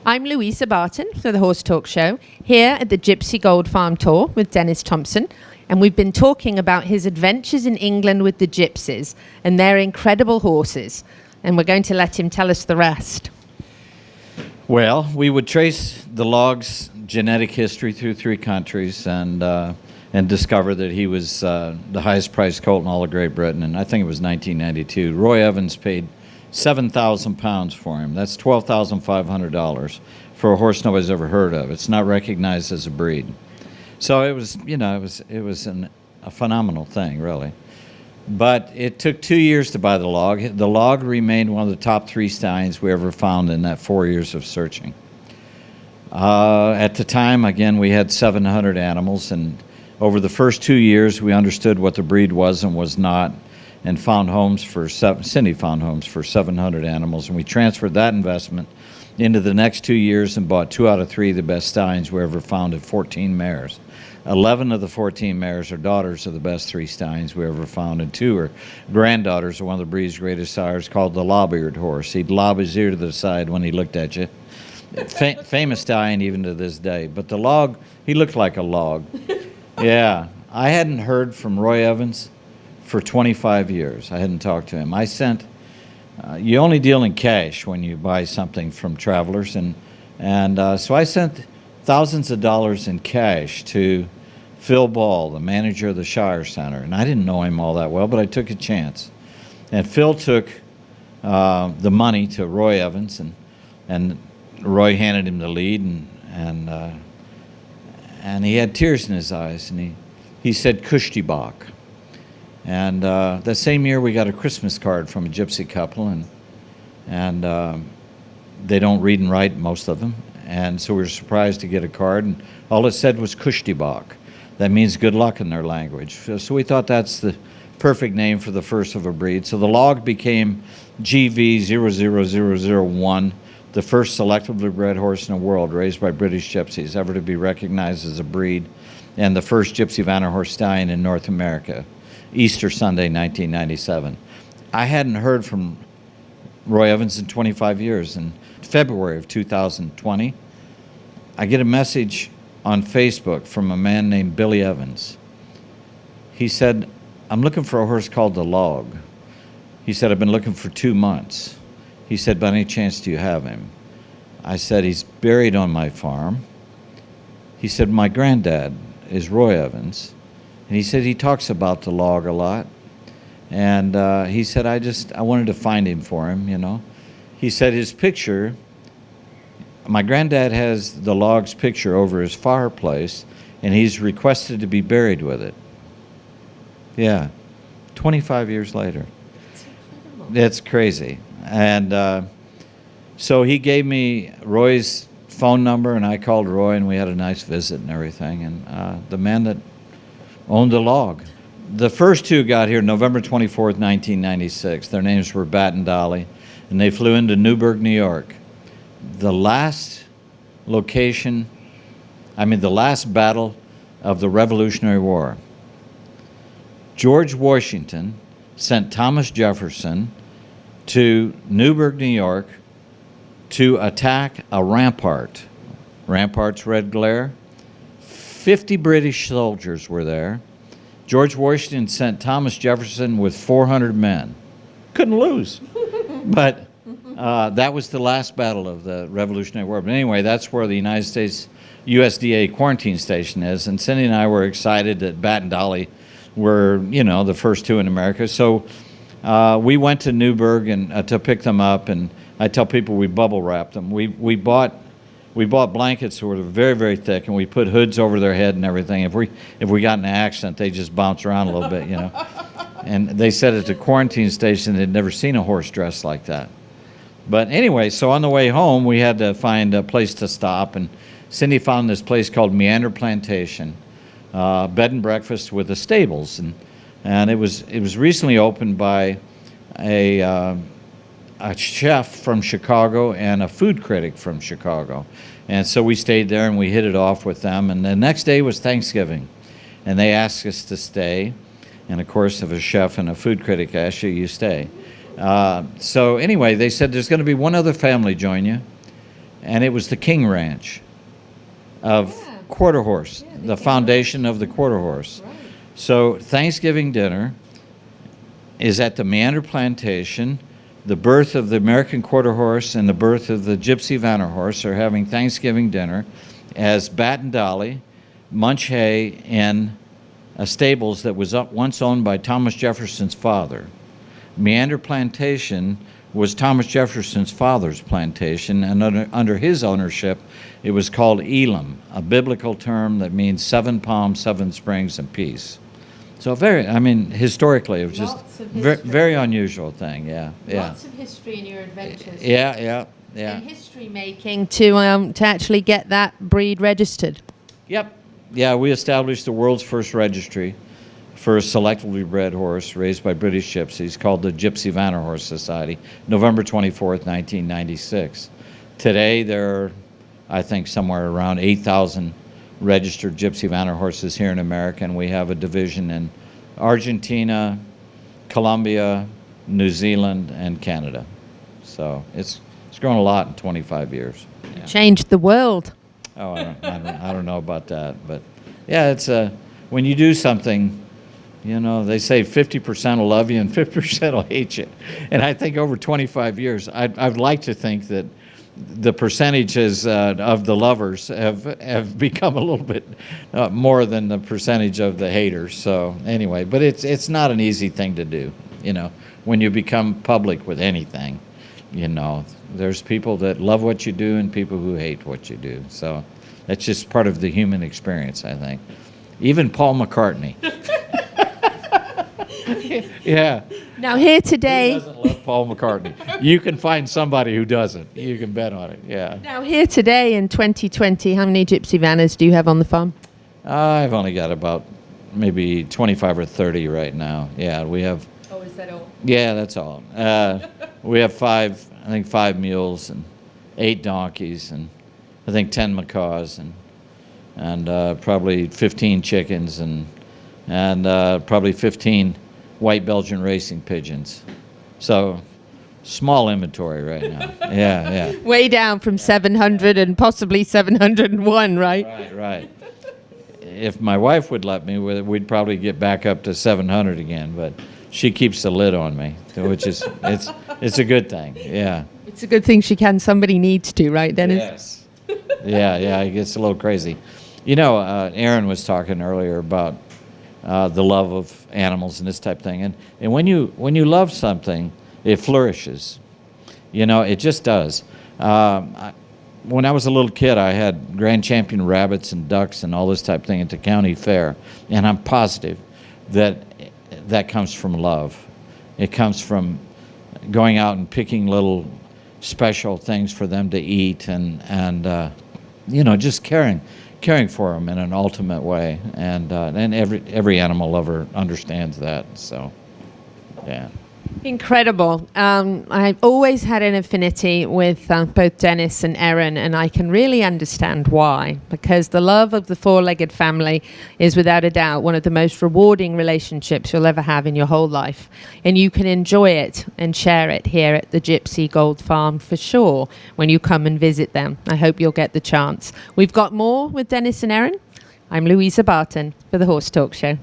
I'm Louisa Barton for the Horse Talk Show, here at the Gypsy Gold Farm Tour with Dennis Thompson, and we've been talking about his adventures in England with the Gypsies and their incredible horses, and we're going to let him tell us the rest. Well, we would trace the log's genetic history through 3 countries and discover that he was the highest priced colt in all of Great Britain, and I think it was 1992. Roy Evans paid 7,000 pounds for him. That's $12,500 for a horse nobody's ever heard of. It's not recognized as a breed. So it was, a phenomenal thing, really. But it took 2 years to buy the log. The log remained one of the top 3 stallions we ever found in that 4 years of searching. At the time, again, we had 700 animals, and over the first 2 years, we understood what the breed was and was not, and found homes for Cindy found homes for 700 animals, and we transferred that investment into the next 2 years and bought 2 out of 3 of the best stallions we ever found at 14 mares. 11 of the 14 mares are daughters of the best 3 stallions we ever found, and 2 are granddaughters of one of the breed's greatest sires called the lob-eared horse. He'd lob his ear to the side when he looked at you. Famous stallion even to this day. But the log, he looked like a log. Yeah, I hadn't heard from Roy Evans for 25 years. I hadn't talked to him. I sent, you only deal in cash when you buy something from travelers, and so I sent thousands of dollars in cash to Phil Ball, the manager of the Shire Center, and I didn't know him all that well, but I took a chance. And Phil took the money to Roy Evans, and Roy handed him the lead, and he had tears in his eyes, and he said Kushtibach. And that same year, we got a Christmas card from a gypsy couple, and they don't read and write, most of them. And so we were surprised to get a card, and all it said was Kushtibach. That means good luck in their language. So we thought that's the perfect name for the first of a breed. So the log became GV00001, the first selectively bred horse in the world raised by British gypsies ever to be recognized as a breed, and the first Gypsy Vanner horse stallion in North America. Easter Sunday, 1997. I hadn't heard from Roy Evans in 25 years. In February of 2020, I get a message on Facebook from a man named Billy Evans. He said, I'm looking for a horse called the Log. He said, I've been looking for 2 months. He said, by any chance do you have him? I said, he's buried on my farm. He said, my granddad is Roy Evans. And he said he talks about the log a lot. And he said, I wanted to find him for him, He said his picture, my granddad has the log's picture over his fireplace, and he's requested to be buried with it. Yeah, 25 years later. It's crazy. And so he gave me Roy's phone number, and I called Roy, and we had a nice visit and everything. And the man that owned the log. The first 2 got here November 24th, 1996. Their names were Bat and Dolly, and they flew into Newburgh, New York. The last the last battle of the Revolutionary War. George Washington sent Thomas Jefferson to Newburgh, New York, to attack a rampart. Rampart's red glare. 50 British soldiers were there. George Washington sent Thomas Jefferson with 400 men. Couldn't lose. But that was the last battle of the Revolutionary War. But anyway, that's where the United States USDA quarantine station is. And Cindy and I were excited that Bat and Dolly were, the first 2 in America. So we went to Newburgh and to pick them up. And I tell people we bubble wrapped them. We bought blankets that were very, very thick, and we put hoods over their head and everything. If we got in an accident, they just bounce around a little bit, And they said at the quarantine station they'd never seen a horse dressed like that. But anyway, so on the way home, we had to find a place to stop, and Cindy found this place called Meander Plantation, bed and breakfast with the stables, and it was recently opened by a chef from Chicago and a food critic from Chicago. And so we stayed there and we hit it off with them. And the next day was Thanksgiving. And they asked us to stay. And of course, if a chef and a food critic ask you, you stay. So anyway, they said there's going to be one other family join you. and it was the King Ranch of quarter horse, the foundation of the quarter horse. Right. So Thanksgiving dinner is at the Meander Plantation. The birth of the American quarter horse and the birth of the Gypsy Vanner horse are having Thanksgiving dinner as Bat and Dolly munch hay in stables that was once owned by Thomas Jefferson's father. Meander Plantation was Thomas Jefferson's father's plantation, and under his ownership, it was called Elam, a biblical term that means 7 palms, 7 springs, and peace. So historically, it was just very unusual thing. Yeah. Lots of history in your adventures. Yeah. And history making to actually get that breed registered. Yep. Yeah, we established the world's first registry for a selectively bred horse raised by British gypsies called the Gypsy Vanner Horse Society, November 24th, 1996. Today, there are, I think, somewhere around 8,000 registered Gypsy Vanner horses here in America, and we have a division in Argentina, Colombia, New Zealand, and Canada. So it's grown a lot in 25 years. Yeah. Changed the world. Oh, I don't know about that, but yeah, it's when you do something, they say 50% will love you and 50% will hate you, and I think over 25 years, I'd like to think that the percentages of the lovers have become a little bit more than the percentage of the haters. So anyway, but it's not an easy thing to do, when you become public with anything. There's people that love what you do and people who hate what you do. So that's just part of the human experience, I think. Even Paul McCartney. Yeah. Now here today. Who doesn't love Paul McCartney? You can find somebody who doesn't. You can bet on it. Yeah. Now here today in 2020, how many Gypsy Vanners do you have on the farm? I've only got about maybe 25 or 30 right now. Yeah, we have. Oh, is that all? Yeah, that's all. We have 5 mules and 8 donkeys and I think 10 macaws and probably 15 chickens and probably 15 white Belgian racing pigeons. So small inventory right now. Yeah. Way down from 700 and possibly 701, right? Right. If my wife would let me, we'd probably get back up to 700 again, but she keeps the lid on me, which is it's a good thing. Yeah. It's a good thing she can. Somebody needs to, right, Dennis? Yes. Yeah. It gets a little crazy. Aaron was talking earlier about the love of animals and this type of thing, and when you love something, it flourishes. It just does. When I was a little kid, I had grand champion rabbits and ducks and all this type of thing at the county fair, and I'm positive that comes from love. It comes from going out and picking little special things for them to eat and just caring for them in an ultimate way, and every animal lover understands that. So, yeah. Incredible. I've always had an affinity with both Dennis and Erin, and I can really understand why, because the love of the four-legged family is without a doubt one of the most rewarding relationships you'll ever have in your whole life, and you can enjoy it and share it here at the Gypsy Gold Farm for sure when you come and visit them. I hope you'll get the chance. We've got more with Dennis and Erin. I'm Louisa Barton for the Horse Talk Show.